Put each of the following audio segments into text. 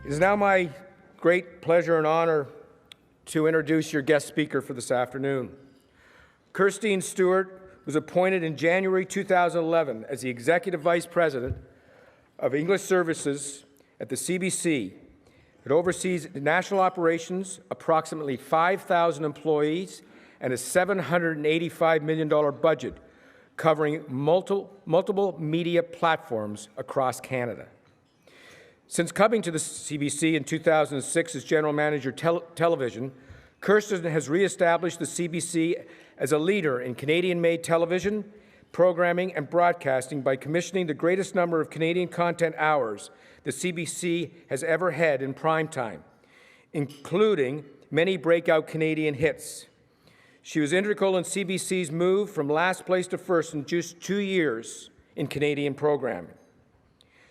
It is now my great pleasure and honor to introduce your guest speaker for this afternoon. Kirstine Stewart was appointed in January 2011 as the Executive Vice President of English Services at the CBC. It oversees national operations, approximately 5,000 employees, and a $785 million budget covering multiple media platforms across Canada. Since coming to the CBC in 2006 as General Manager Television, Kirstine has reestablished the CBC as a leader in Canadian-made television, programming, and broadcasting by commissioning the greatest number of Canadian content hours the CBC has ever had in prime time, including many breakout Canadian hits. She was integral in CBC's move from last place to first in just 2 years in Canadian programming.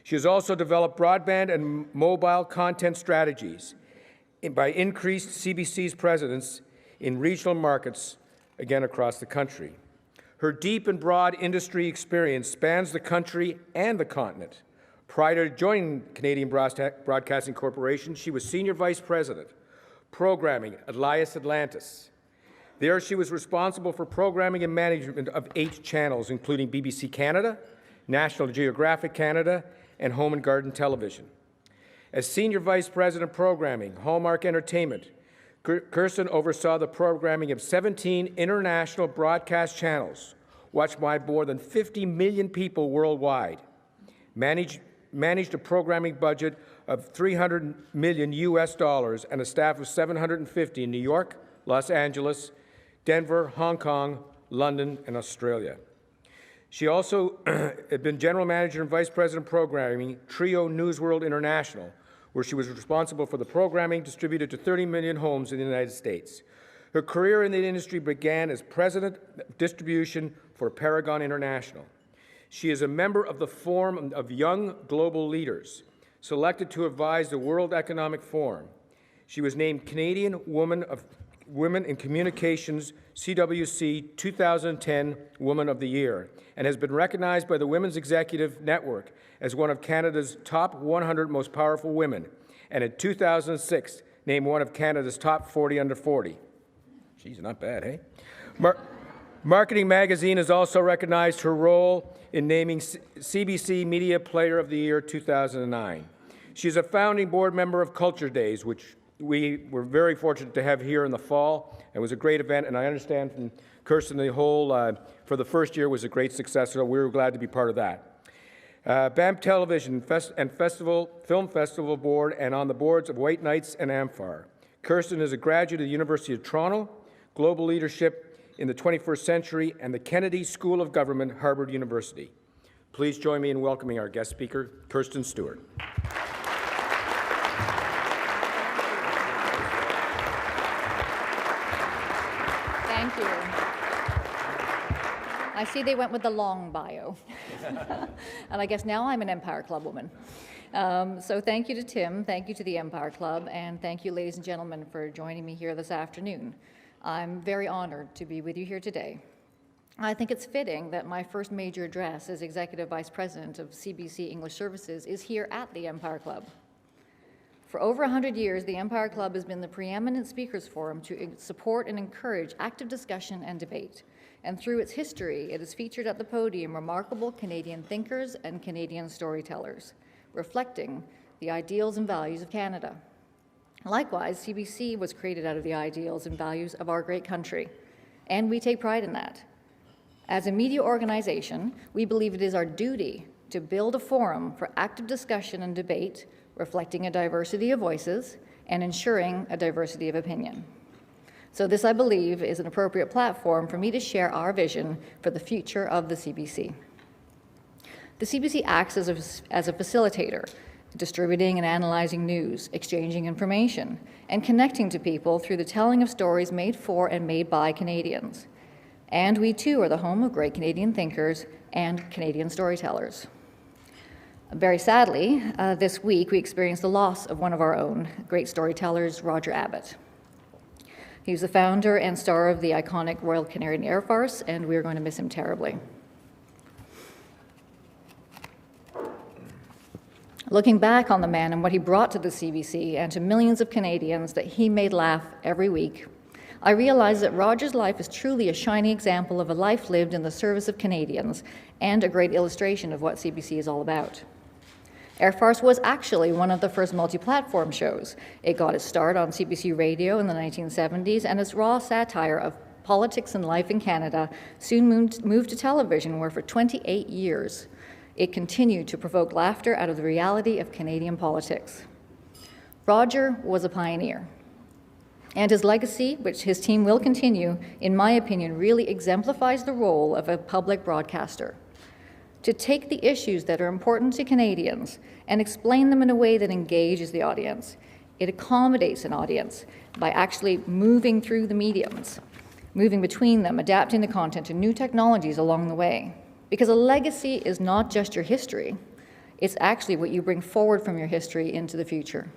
She has also developed broadband and mobile content strategies by increased CBC's presence in regional markets, again across the country. Her deep and broad industry experience spans the country and the continent. Prior to joining Canadian Broadcasting Corporation, she was Senior Vice President, Programming at Elias Atlantis. There she was responsible for programming and management of 8 channels, including BBC Canada, National Geographic Canada, and Home and Garden Television. As Senior Vice President Programming, Hallmark Entertainment, Kirstine oversaw the programming of 17 international broadcast channels, watched by more than 50 million people worldwide, managed a programming budget of $300 million and a staff of 750 in New York, Los Angeles, Denver, Hong Kong, London, and Australia. She also had been General Manager and Vice President of Programming, Trio Newsworld International, where she was responsible for the programming distributed to 30 million homes in the United States. Her career in the industry began as President of Distribution for Paragon International. She is a member of the Forum of Young Global Leaders, selected to advise the World Economic Forum. She was named Canadian Women in Communications CWC 2010 Woman of the Year, and has been recognized by the Women's Executive Network as one of Canada's top 100 most powerful women, and in 2006 named one of Canada's top 40 under 40. Geez, not bad, hey? Marketing Magazine has also recognized her role in naming CBC Media Player of the Year 2009. She is a founding board member of Culture Days, which we were very fortunate to have here in the fall. It was a great event, and I understand from Kirstine the whole, for the first year, was a great success, so we were glad to be part of that. BAM Television and Film Festival Board, and on the boards of White Knights and Amphar. Kirstine is a graduate of the University of Toronto, Global Leadership in the 21st Century, and the Kennedy School of Government, Harvard University. Please join me in welcoming our guest speaker, Kirstine Stewart. Thank you. I see they went with the long bio. And I guess now I'm an Empire Club woman. So thank you to Tim, thank you to the Empire Club, and thank you, ladies and gentlemen, for joining me here this afternoon. I'm very honored to be with you here today. I think it's fitting that my first major address as Executive Vice President of CBC English Services is here at the Empire Club. For over 100 years, the Empire Club has been the preeminent speakers forum to support and encourage active discussion and debate. And through its history, it has featured at the podium remarkable Canadian thinkers and Canadian storytellers, reflecting the ideals and values of Canada. Likewise, CBC was created out of the ideals and values of our great country, and we take pride in that. As a media organization, we believe it is our duty to build a forum for active discussion and debate, reflecting a diversity of voices and ensuring a diversity of opinion. So this, I believe, is an appropriate platform for me to share our vision for the future of the CBC. The CBC acts as a facilitator, distributing and analyzing news, exchanging information, and connecting to people through the telling of stories made for and made by Canadians. And we too are the home of great Canadian thinkers and Canadian storytellers. Very sadly, this week we experienced the loss of one of our own great storytellers, Roger Abbott. He was the founder and star of the iconic Royal Canadian Air Farce, and we are going to miss him terribly. Looking back on the man and what he brought to the CBC and to millions of Canadians that he made laugh every week, I realized that Roger's life is truly a shining example of a life lived in the service of Canadians and a great illustration of what CBC is all about. Air Farce was actually one of the first multi-platform shows. It got its start on CBC Radio in the 1970s, and its raw satire of politics and life in Canada soon moved to television, where for 28 years it continued to provoke laughter out of the reality of Canadian politics. Roger was a pioneer, and his legacy, which his team will continue, in my opinion, really exemplifies the role of a public broadcaster. To take the issues that are important to Canadians and explain them in a way that engages the audience. It accommodates an audience by actually moving through the mediums, moving between them, adapting the content to new technologies along the way. Because a legacy is not just your history, it's actually what you bring forward from your history into the future.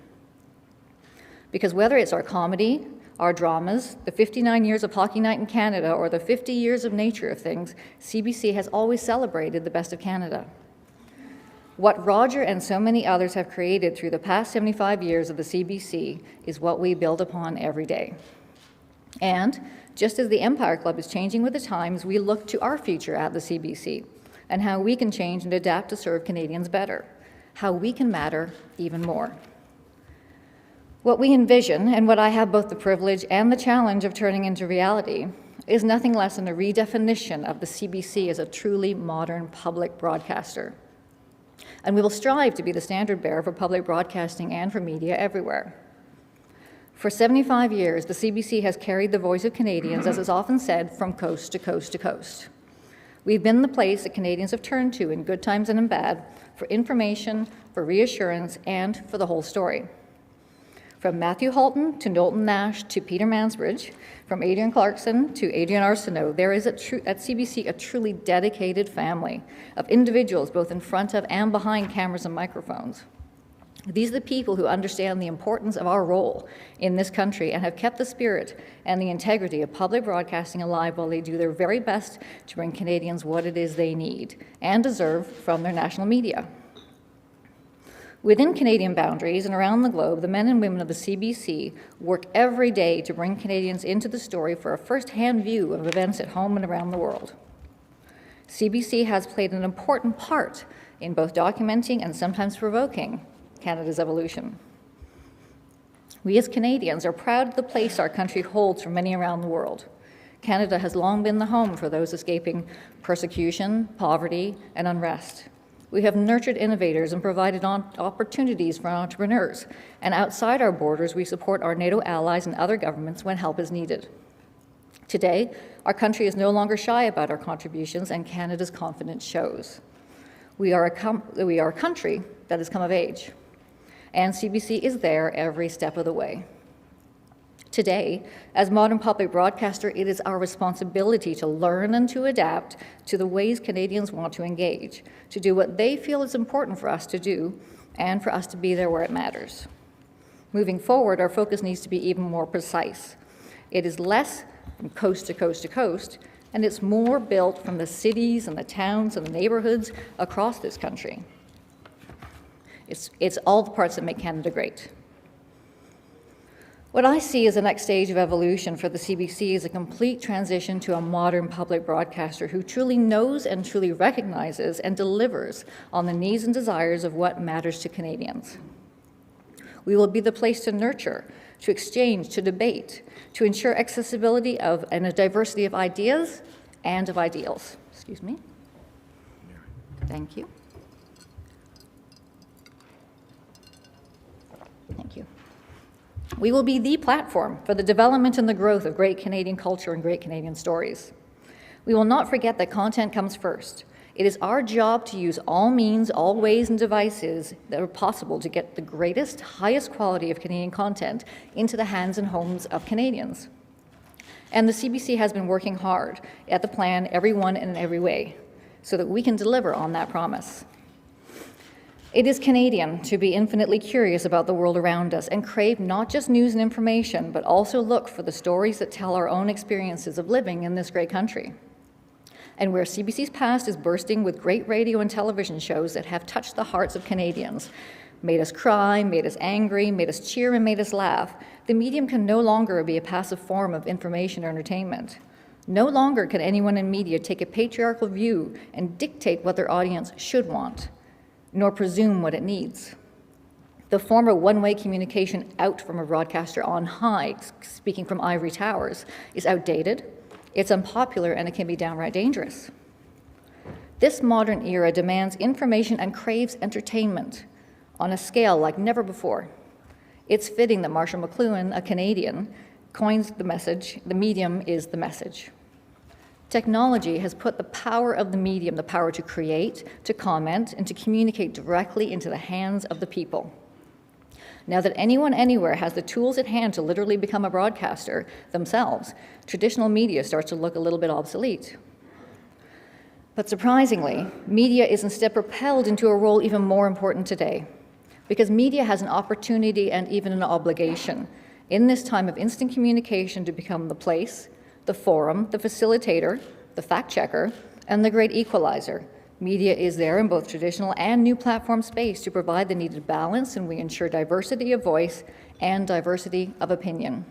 Because whether it's our comedy, our dramas, the 59 years of Hockey Night in Canada, or the 50 years of Nature of Things, CBC has always celebrated the best of Canada. What Roger and so many others have created through the past 75 years of the CBC is what we build upon every day. And just as the Empire Club is changing with the times, we look to our future at the CBC and how we can change and adapt to serve Canadians better, how we can matter even more. What we envision, and what I have both the privilege and the challenge of turning into reality, is nothing less than a redefinition of the CBC as a truly modern public broadcaster. And we will strive to be the standard bearer for public broadcasting and for media everywhere. For 75 years, the CBC has carried the voice of Canadians, as is often said, from coast to coast to coast. We've been the place that Canadians have turned to in good times and in bad for information, for reassurance, and for the whole story. From Matthew Halton to Knowlton Nash to Peter Mansbridge, from Adrian Clarkson to Adrian Arsenault, there is at CBC a truly dedicated family of individuals both in front of and behind cameras and microphones. These are the people who understand the importance of our role in this country and have kept the spirit and the integrity of public broadcasting alive while they do their very best to bring Canadians what it is they need and deserve from their national media. Within Canadian boundaries and around the globe, the men and women of the CBC work every day to bring Canadians into the story for a first-hand view of events at home and around the world. CBC has played an important part in both documenting and sometimes provoking Canada's evolution. We as Canadians are proud of the place our country holds for many around the world. Canada has long been the home for those escaping persecution, poverty, and unrest. We have nurtured innovators and provided opportunities for entrepreneurs. And outside our borders, we support our NATO allies and other governments when help is needed. Today, our country is no longer shy about our contributions, and Canada's confidence shows. We are a country that has come of age, and CBC is there every step of the way. Today, as modern public broadcaster, it is our responsibility to learn and to adapt to the ways Canadians want to engage, to do what they feel is important for us to do, and for us to be there where it matters. Moving forward, our focus needs to be even more precise. It is less from coast to coast to coast, and it's more built from the cities and the towns and the neighborhoods across this country. It's all the parts that make Canada great. What I see as the next stage of evolution for the CBC is a complete transition to a modern public broadcaster who truly knows and truly recognizes and delivers on the needs and desires of what matters to Canadians. We will be the place to nurture, to exchange, to debate, to ensure accessibility of and a diversity of ideas and of ideals. Excuse me. Thank you. Thank you. We will be the platform for the development and the growth of great Canadian culture and great Canadian stories. We will not forget that content comes first. It is our job to use all means, all ways and devices that are possible to get the greatest, highest quality of Canadian content into the hands and homes of Canadians. And the CBC has been working hard at the plan, everyone and in every way, so that we can deliver on that promise. It is Canadian to be infinitely curious about the world around us and crave not just news and information, but also look for the stories that tell our own experiences of living in this great country. and where CBC's past is bursting with great radio and television shows that have touched the hearts of Canadians, made us cry, made us angry, made us cheer, and made us laugh, the medium can no longer be a passive form of information or entertainment. No longer can anyone in media take a patriarchal view and dictate what their audience should want, nor presume what it needs. The former one-way communication out from a broadcaster on high, speaking from ivory towers, is outdated, it's unpopular, and it can be downright dangerous. This modern era demands information and craves entertainment on a scale like never before. It's fitting that Marshall McLuhan, a Canadian, coins the message, the medium is the message. Technology has put the power of the medium, the power to create, to comment, and to communicate directly into the hands of the people. Now that anyone anywhere has the tools at hand to literally become a broadcaster themselves, traditional media starts to look a little bit obsolete. But surprisingly, media is instead propelled into a role even more important today, because media has an opportunity and even an obligation in this time of instant communication to become the place, the forum, the facilitator, the fact-checker, and the great equalizer. Media is there in both traditional and new platform space to provide the needed balance, and we ensure diversity of voice and diversity of opinion.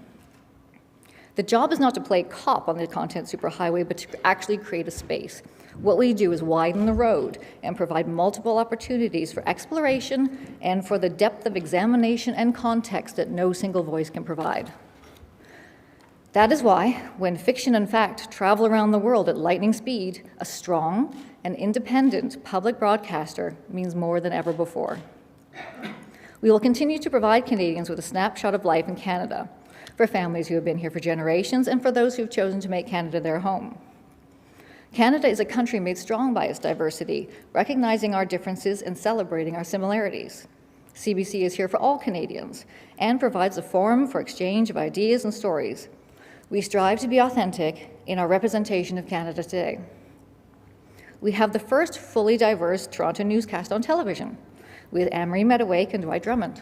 The job is not to play cop on the content superhighway, but to actually create a space. What we do is widen the road and provide multiple opportunities for exploration and for the depth of examination and context that no single voice can provide. That is why, when fiction and fact travel around the world at lightning speed, a strong and independent public broadcaster means more than ever before. We will continue to provide Canadians with a snapshot of life in Canada, for families who have been here for generations and for those who have chosen to make Canada their home. Canada is a country made strong by its diversity, recognizing our differences and celebrating our similarities. CBC is here for all Canadians and provides a forum for exchange of ideas and stories. We strive to be authentic in our representation of Canada today. We have the first fully diverse Toronto newscast on television, with Anne-Marie Medawake and Dwight Drummond.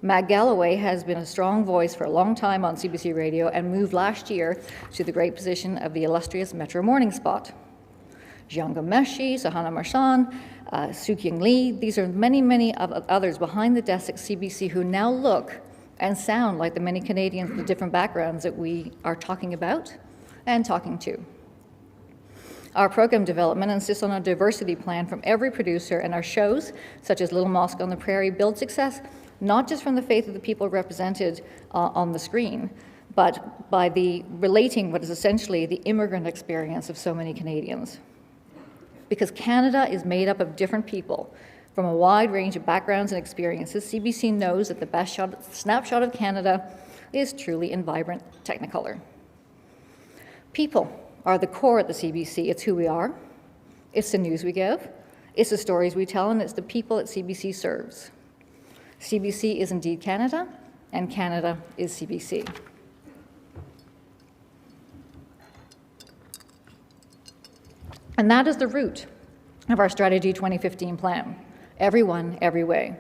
Matt Galloway has been a strong voice for a long time on CBC Radio and moved last year to the great position of the illustrious Metro Morning Spot. Jian Ghomeshi, Sahana Marchand, Soo-Kyung Lee, these are many of others behind the desk at CBC who now look and sound like the many Canadians with different backgrounds that we are talking about and talking to. Our program development insists on a diversity plan from every producer, and our shows, such as Little Mosque on the Prairie, build success not just from the faith of the people represented on the screen, but by the relating what is essentially the immigrant experience of so many Canadians. Because Canada is made up of different people from a wide range of backgrounds and experiences, CBC knows that the best snapshot of Canada is truly in vibrant Technicolor. People are the core at the CBC. It's who we are, it's the news we give, it's the stories we tell, and it's the people that CBC serves. CBC is indeed Canada, and Canada is CBC. And that is the root of our Strategy 2015 plan, everyone, every way.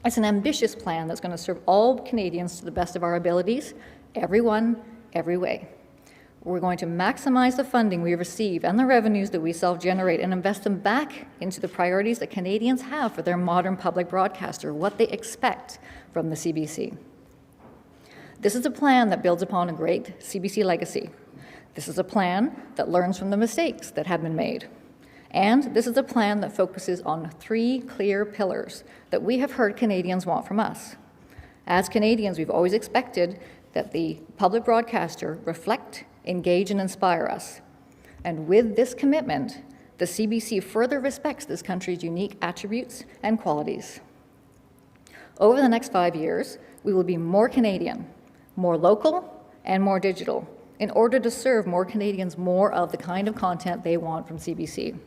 It's an ambitious plan that's going to serve all Canadians to the best of our abilities, everyone, every way. We're going to maximize the funding we receive and the revenues that we self-generate and invest them back into the priorities that Canadians have for their modern public broadcaster, what they expect from the CBC. This is a plan that builds upon a great CBC legacy. This is a plan that learns from the mistakes that have been made. And this is a plan that focuses on 3 clear pillars that we have heard Canadians want from us. As Canadians, we've always expected that the public broadcaster reflect, engage, and inspire us. And with this commitment, the CBC further respects this country's unique attributes and qualities. Over the next 5 years, we will be more Canadian, more local, and more digital in order to serve more Canadians more of the kind of content they want from CBC.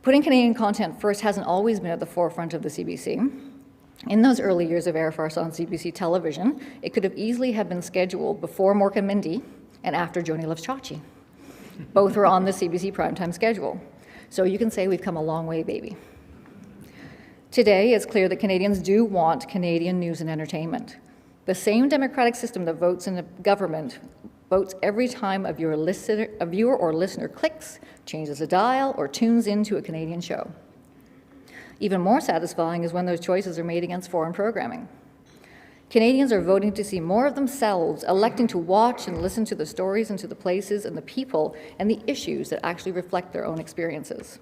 Putting Canadian content first hasn't always been at the forefront of the CBC. In those early years of Air Farce on CBC television, it could have easily have been scheduled before Mork and Mindy and after Joni Loves Chachi. Both were on the CBC primetime schedule. So you can say we've come a long way, baby. Today, it's clear that Canadians do want Canadian news and entertainment. The same democratic system that votes in a government votes every time a viewer or listener clicks, changes a dial, or tunes into a Canadian show. Even more satisfying is when those choices are made against foreign programming. Canadians are voting to see more of themselves, electing to watch and listen to the stories and to the places and the people and the issues that actually reflect their own experiences.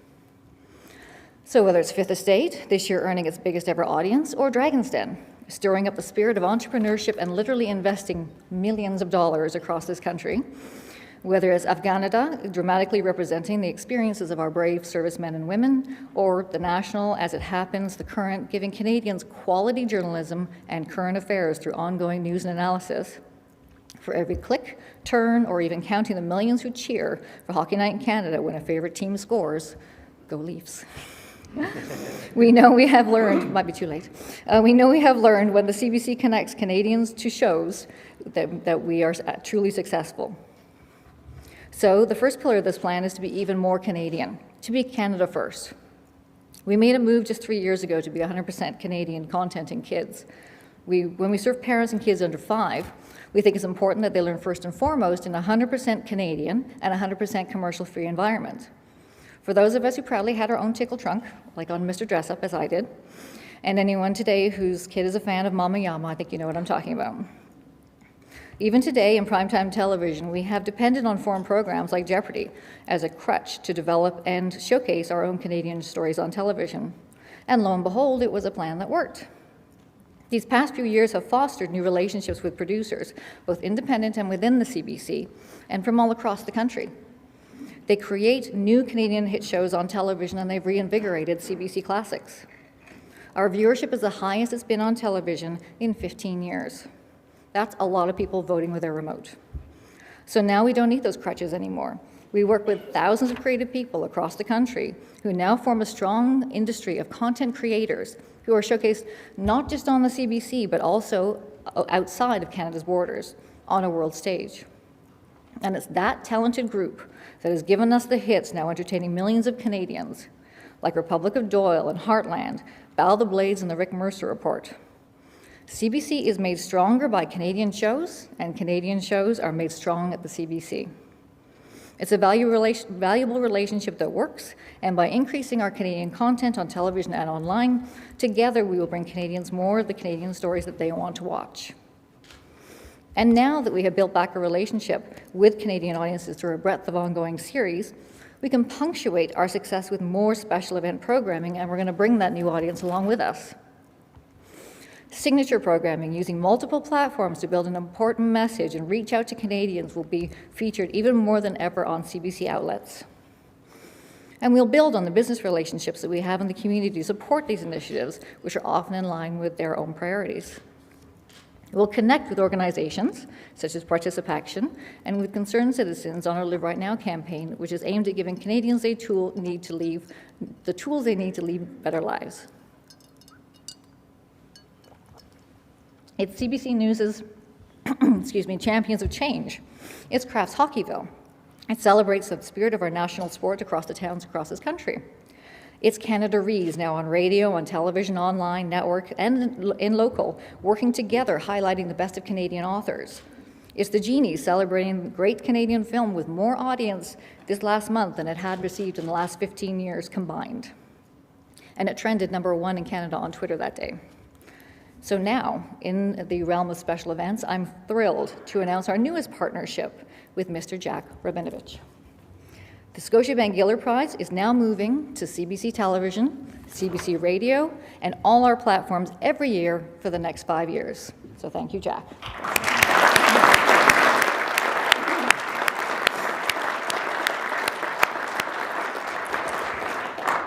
So whether it's Fifth Estate, this year earning its biggest ever audience, or Dragon's Den, stirring up the spirit of entrepreneurship and literally investing millions of dollars across this country, whether it's Afghanida, dramatically representing the experiences of our brave servicemen and women, or The National, as it happens, The Current, giving Canadians quality journalism and current affairs through ongoing news and analysis. For every click, turn, or even counting the millions who cheer for Hockey Night in Canada when a favorite team scores, go Leafs. We know we have learned, might be too late, we know we have learned when the CBC connects Canadians to shows that we are truly successful. So the first pillar of this plan is to be even more Canadian, to be Canada first. We made a move just 3 years ago to be 100% Canadian content in kids. When we serve parents and kids under 5, we think it's important that they learn first and foremost in a 100% Canadian and 100% commercial-free environment. For those of us who proudly had our own tickle trunk, like on Mr. Dressup, as I did, and anyone today whose kid is a fan of Mama Yama, I think you know what I'm talking about. Even today in primetime television, we have depended on foreign programs like Jeopardy as a crutch to develop and showcase our own Canadian stories on television. And lo and behold, it was a plan that worked. These past few years have fostered new relationships with producers, both independent and within the CBC, and from all across the country. They create new Canadian hit shows on television, and they've reinvigorated CBC classics. Our viewership is the highest it's been on television in 15 years. That's a lot of people voting with their remote. So now we don't need those crutches anymore. We work with thousands of creative people across the country who now form a strong industry of content creators who are showcased not just on the CBC, but also outside of Canada's borders on a world stage. And it's that talented group that has given us the hits now entertaining millions of Canadians, like Republic of Doyle and Heartland, Battle the Blades and the Rick Mercer Report. CBC is made stronger by Canadian shows, and Canadian shows are made strong at the CBC. It's a valuable relationship that works, and by increasing our Canadian content on television and online, together we will bring Canadians more of the Canadian stories that they want to watch. And now that we have built back a relationship with Canadian audiences through a breadth of ongoing series, we can punctuate our success with more special event programming, and we're going to bring that new audience along with us. Signature programming using multiple platforms to build an important message and reach out to Canadians will be featured even more than ever on CBC outlets. And we'll build on the business relationships that we have in the community to support these initiatives, which are often in line with their own priorities. We'll connect with organizations such as Participation and with concerned citizens on our Live Right Now campaign, which is aimed at giving Canadians the tools they need to lead better lives. It's CBC News' Champions of Change. It's Crafts Hockeyville. It celebrates the spirit of our national sport across the towns across this country. It's Canada Reads, now on radio, on television, online, network, and in local, working together, highlighting the best of Canadian authors. It's The Genies, celebrating great Canadian film with more audience this last month than it had received in the last 15 years combined. And it trended #1 in Canada on Twitter that day. So now, in the realm of special events, I'm thrilled to announce our newest partnership with Mr. Jack Rabinovich. The Scotiabank Giller Prize is now moving to CBC Television, CBC Radio, and all our platforms every year for the next 5 years. So thank you, Jack.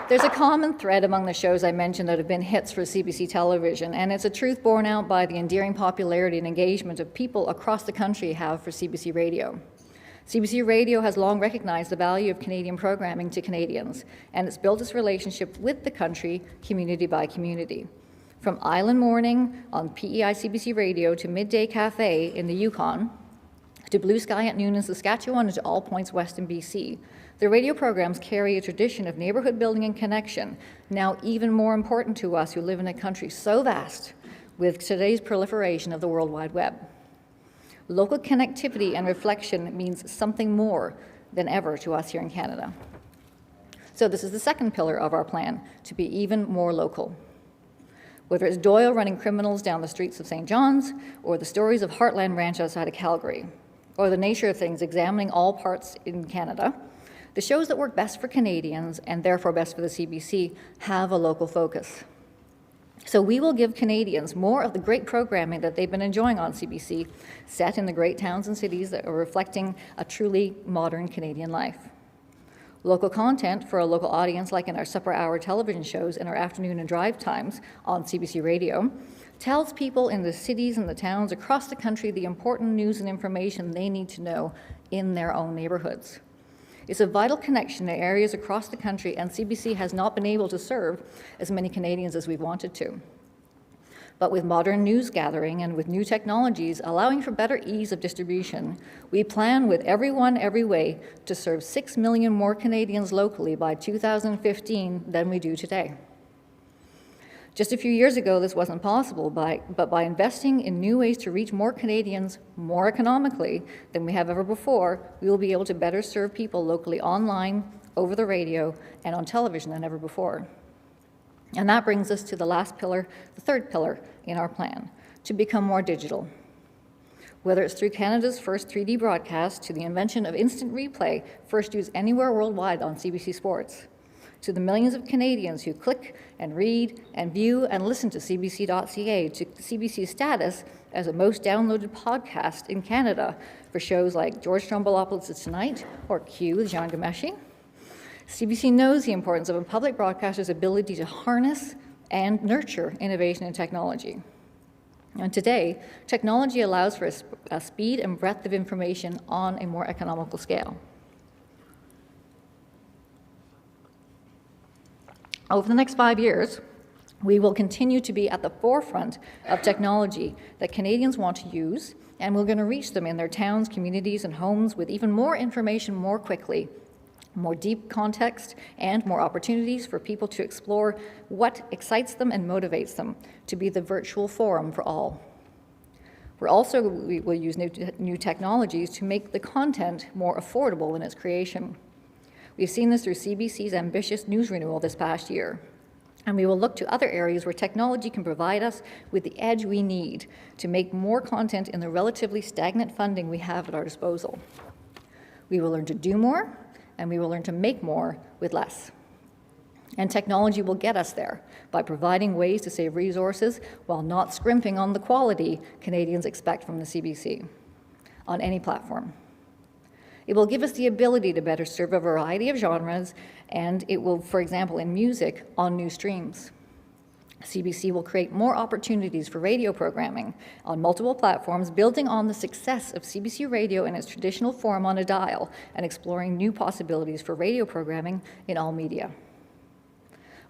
There's a common thread among the shows I mentioned that have been hits for CBC Television, and it's a truth borne out by the endearing popularity and engagement of people across the country have for CBC Radio. CBC Radio has long recognized the value of Canadian programming to Canadians, and it's built its relationship with the country, community by community. From Island Morning on PEI CBC Radio to Midday Cafe in the Yukon, to Blue Sky at noon in Saskatchewan, and to All Points West in BC. The radio programs carry a tradition of neighborhood building and connection, now even more important to us who live in a country so vast with today's proliferation of the World Wide Web. local connectivity and reflection means something more than ever to us here in Canada. So this is the second pillar of our plan, to be even more local. Whether it's Doyle running criminals down the streets of St. John's, or the stories of Heartland Ranch outside of Calgary, or the nature of things examining all parts in Canada, the shows that work best for Canadians, and therefore best for the CBC, have a local focus. So we will give Canadians more of the great programming that they've been enjoying on CBC, set in the great towns and cities that are reflecting a truly modern Canadian life. Local content for a local audience, like in our supper hour television shows and our afternoon and drive times on CBC Radio, tells people in the cities and the towns across the country the important news and information they need to know in their own neighborhoods. It's a vital connection to areas across the country, and CBC has not been able to serve as many Canadians as we've wanted to. But with modern news gathering and with new technologies allowing for better ease of distribution, we plan with Everyone, Every Way to serve 6 million more Canadians locally by 2015 than we do today. Just a few years ago, this wasn't possible, but by investing in new ways to reach more Canadians more economically than we have ever before, we will be able to better serve people locally online, over the radio, and on television than ever before. And that brings us to the last pillar, the third pillar in our plan, to become more digital. Whether it's through Canada's first 3D broadcast, to the invention of instant replay, first used anywhere worldwide on CBC Sports, to the millions of Canadians who click and read and view and listen to CBC.ca, to CBC's status as a most downloaded podcast in Canada for shows like George Stroumboulopoulos' Tonight or Q with Jean Ghomeshi. CBC knows the importance of a public broadcaster's ability to harness and nurture innovation and technology. And today, technology allows for a speed and breadth of information on a more economical scale. Over the next 5 years, we will continue to be at the forefront of technology that Canadians want to use, and we're going to reach them in their towns, communities, and homes with even more information more quickly, more deep context, and more opportunities for people to explore what excites them and motivates them to be the virtual forum for all. We will use new technologies to make the content more affordable in its creation. We've seen this through CBC's ambitious news renewal this past year, and we will look to other areas where technology can provide us with the edge we need to make more content in the relatively stagnant funding we have at our disposal. We will learn to do more, and we will learn to make more with less. And technology will get us there by providing ways to save resources while not scrimping on the quality Canadians expect from the CBC on any platform. It will give us the ability to better serve a variety of genres, and it will, for example, in music, on new streams. CBC will create more opportunities for radio programming on multiple platforms, building on the success of CBC Radio in its traditional form on a dial and exploring new possibilities for radio programming in all media.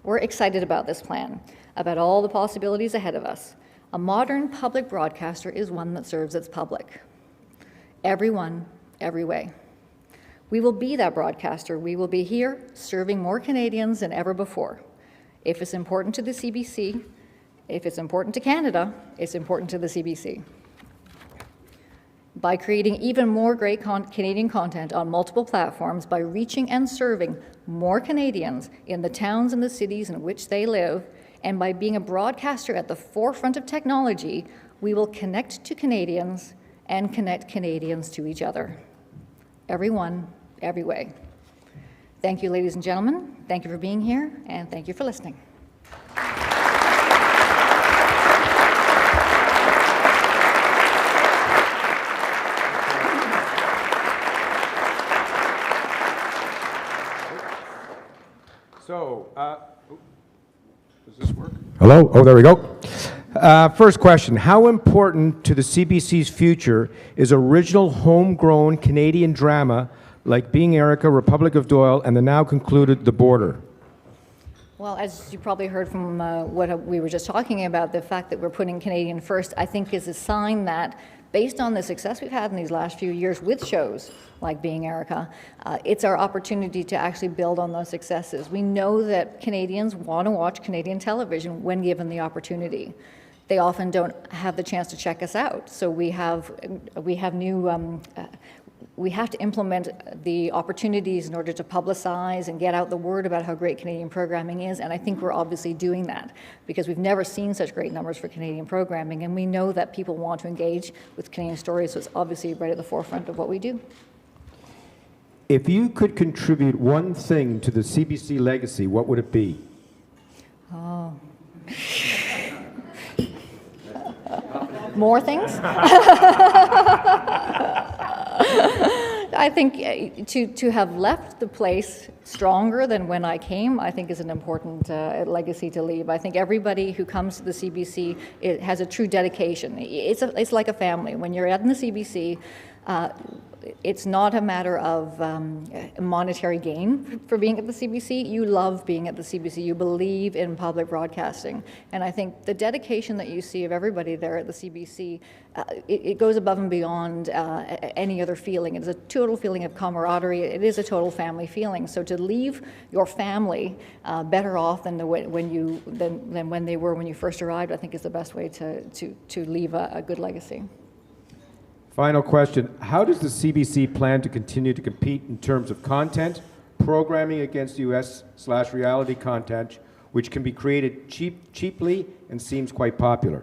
We're excited about this plan, about all the possibilities ahead of us. A modern public broadcaster is one that serves its public. Everyone, every way. We will be that broadcaster. We will be here serving more Canadians than ever before. If it's important to the CBC, if it's important to Canada, it's important to the CBC. By creating even more great Canadian content on multiple platforms, by reaching and serving more Canadians in the towns and the cities in which they live, and by being a broadcaster at the forefront of technology, we will connect to Canadians and connect Canadians to each other. Everyone, every way. Thank you, ladies and gentlemen. Thank you for being here, and thank you for listening. Does this work? Hello? Oh, there we go. First question, how important to the CBC's future is original homegrown Canadian drama like Being Erica, Republic of Doyle, and the now concluded The Border? Well, as you probably heard from what we were just talking about, the fact that we're putting Canadian first, I think is a sign that based on the success we've had in these last few years with shows like Being Erica, it's our opportunity to actually build on those successes. We know that Canadians want to watch Canadian television when given the opportunity. they often don't have the chance to check us out. So we have new, we have to implement the opportunities in order to publicize and get out the word about how great Canadian programming is, and I think we're obviously doing that because we've never seen such great numbers for Canadian programming, and we know that people want to engage with Canadian stories, so it's obviously right at the forefront of what we do. If you could contribute one thing to the CBC legacy, what would it be? Oh. More things? I think to have left the place stronger than when I came, I think is an important legacy to leave. I think everybody who comes to the CBC, it has a true dedication. It's like a family. When you're at the CBC, it's not a matter of monetary gain for being at the CBC. You love being at the CBC. You believe in public broadcasting. And I think the dedication that you see of everybody there at the CBC, it goes above and beyond any other feeling. It's a total feeling of camaraderie. It is a total family feeling. So to leave your family better off than when they were when you first arrived, I think is the best way to leave a good legacy. Final question. How does the CBC plan to continue to compete in terms of content, programming against US/reality content, which can be created cheaply and seems quite popular?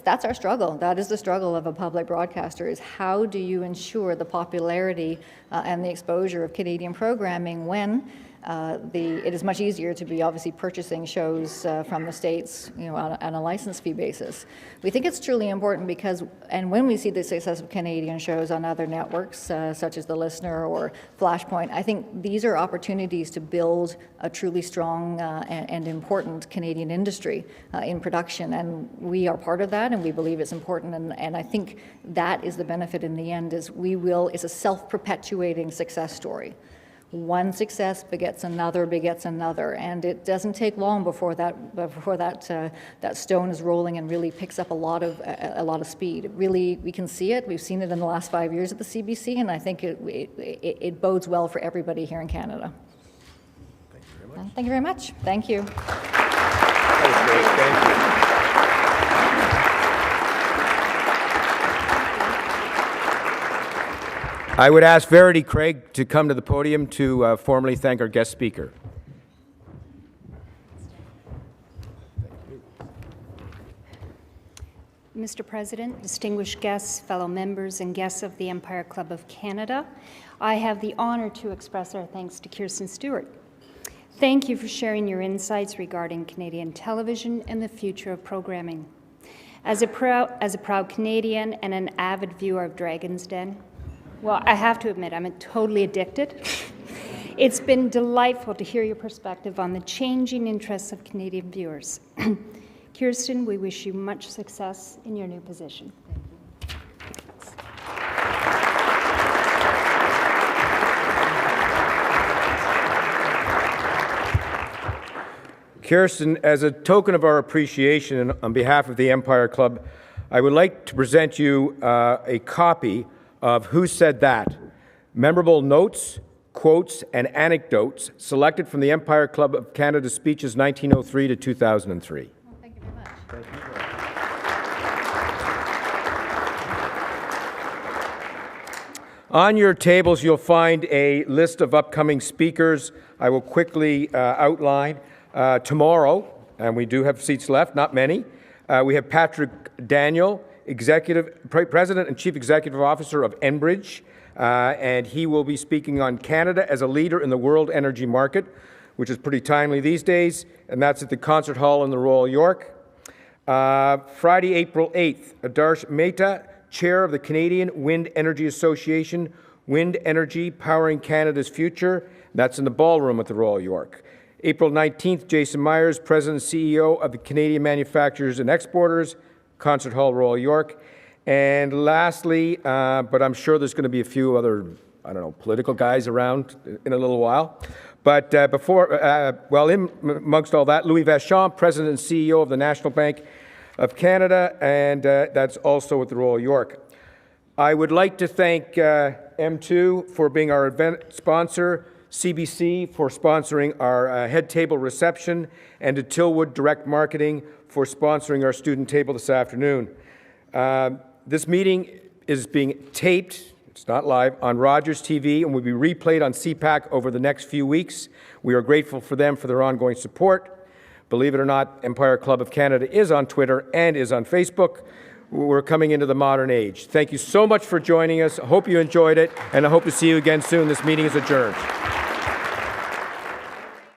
That's our struggle. That is the struggle of a public broadcaster, is how do you ensure the popularity and the exposure of Canadian programming when it is much easier to be obviously purchasing shows from the States, on a license fee basis. We think it's truly important because, and when we see the success of Canadian shows on other networks, such as The Listener or Flashpoint, I think these are opportunities to build a truly strong and important Canadian industry in production, and we are part of that, and we believe it's important, and I think that is the benefit in the end, is it's a self-perpetuating success story. One success begets another, and it doesn't take long before that stone is rolling and really picks up a lot of speed. Really, we can see it. We've seen it in the last 5 years at the CBC, and I think it bodes well for everybody here in Canada. Thank you very much. Thank you. That was great. Thank you. I would ask Verity Craig to come to the podium to formally thank our guest speaker. Mr. President, distinguished guests, fellow members, and guests of the Empire Club of Canada, I have the honor to express our thanks to Kirstine Stewart. Thank you for sharing your insights regarding Canadian television and the future of programming. As a proud Canadian and an avid viewer of Dragon's Den, well, I have to admit, I'm totally addicted. It's been delightful to hear your perspective on the changing interests of Canadian viewers. Kirstine, we wish you much success in your new position. Kirstine, as a token of our appreciation on behalf of the Empire Club, I would like to present you a copy of Who Said That? Memorable notes, quotes, and anecdotes selected from the Empire Club of Canada speeches 1903 to 2003. Well, thank you very much. Thank you. On your tables, you'll find a list of upcoming speakers. I will quickly outline. Tomorrow, and we do have seats left, not many, we have Patrick Daniel, President and Chief Executive Officer of Enbridge, and he will be speaking on Canada as a leader in the world energy market, which is pretty timely these days, and that's at the Concert Hall in the Royal York. Friday, April 8th, Adarsh Mehta, Chair of the Canadian Wind Energy Association, Wind Energy Powering Canada's Future. That's in the ballroom at the Royal York. April 19th, Jason Myers, President and CEO of the Canadian Manufacturers and Exporters, Concert Hall, Royal York. And lastly, but I'm sure there's going to be a few other, political guys around in a little while. But amongst all that, Louis Vachon, President and CEO of the National Bank of Canada, and that's also at the Royal York. I would like to thank M2 for being our event sponsor, CBC for sponsoring our head table reception, and to Tillwood Direct Marketing for sponsoring our student table this afternoon. This meeting is being taped, it's not live, on Rogers TV and will be replayed on CPAC over the next few weeks. We are grateful for them for their ongoing support. Believe it or not, Empire Club of Canada is on Twitter and is on Facebook. We're coming into the modern age. Thank you so much for joining us. I hope you enjoyed it, and I hope to see you again soon. This meeting is adjourned.